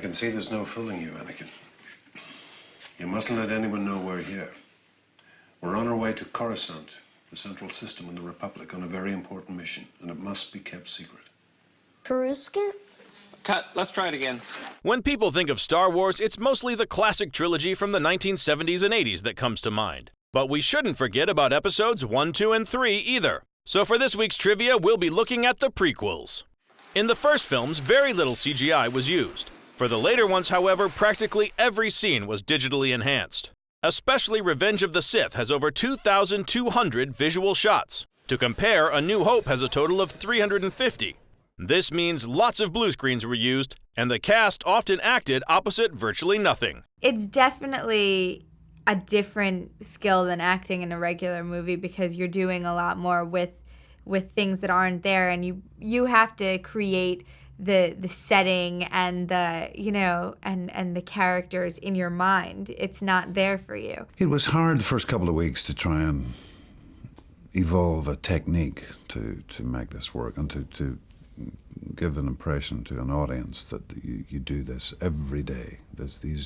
can see there's no fooling you, Anakin. You mustn't let anyone know we're here. We're on our way to Coruscant, the central system in the Republic, on a very important mission, and it must be kept secret. Coruscant? Cut. Let's try it again. When people think of Star Wars, it's mostly the classic trilogy from the 1970s and 80s that comes to mind. But we shouldn't forget about episodes 1, 2, and 3 either. So for this week's trivia, we'll be looking at the prequels. In the first films, very little CGI was used. For the later ones, however, practically every scene was digitally enhanced. Especially Revenge of the Sith has over 2,200 visual shots. To compare, A New Hope has a total of 350. This means lots of blue screens were used, and the cast often acted opposite virtually nothing. It's definitely a different skill than acting in a regular movie because you're doing a lot more with things that aren't there, and you have to create the setting and the and the characters in your mind. It's not there for you. It was hard the first couple of weeks to try and evolve a technique to make this work and to give an impression to an audience that you do this every day.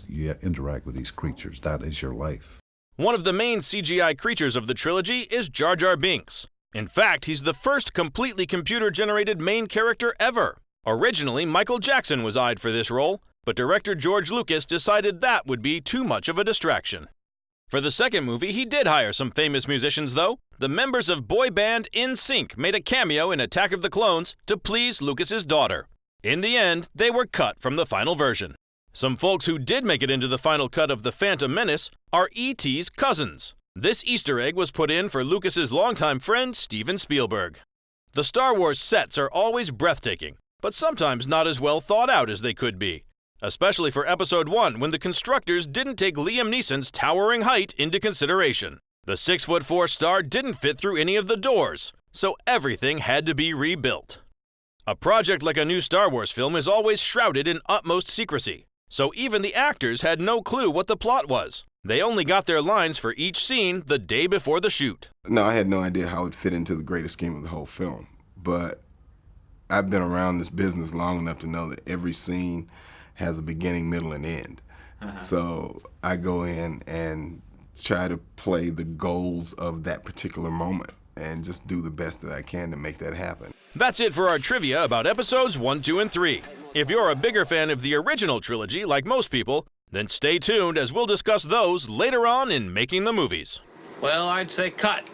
You interact with these creatures. That is your life. One of the main CGI creatures of the trilogy is Jar Jar Binks. In fact, he's the first completely computer-generated main character ever. Originally, Michael Jackson was eyed for this role, but director George Lucas decided that would be too much of a distraction. For the second movie, he did hire some famous musicians, though. The members of boy band NSYNC made a cameo in Attack of the Clones to please Lucas's daughter. In the end, they were cut from the final version. Some folks who did make it into the final cut of The Phantom Menace are E.T.'s cousins. This Easter egg was put in for Lucas's longtime friend, Steven Spielberg. The Star Wars sets are always breathtaking, but sometimes not as well thought out as they could be. Especially for Episode 1, when the constructors didn't take Liam Neeson's towering height into consideration. The 6'4" star didn't fit through any of the doors, so everything had to be rebuilt. A project like a new Star Wars film is always shrouded in utmost secrecy, so even the actors had no clue what the plot was. They only got their lines for each scene the day before the shoot. No, I had no idea how it would fit into the greater scheme of the whole film, but I've been around this business long enough to know that every scene has a beginning, middle, and end. So I go in and try to play the goals of that particular moment and just do the best that I can to make that happen. That's it for our trivia about episodes 1, 2, and 3. If you're a bigger fan of the original trilogy, like most people, then stay tuned as we'll discuss those later on in Making the Movies. Well, I'd say cut.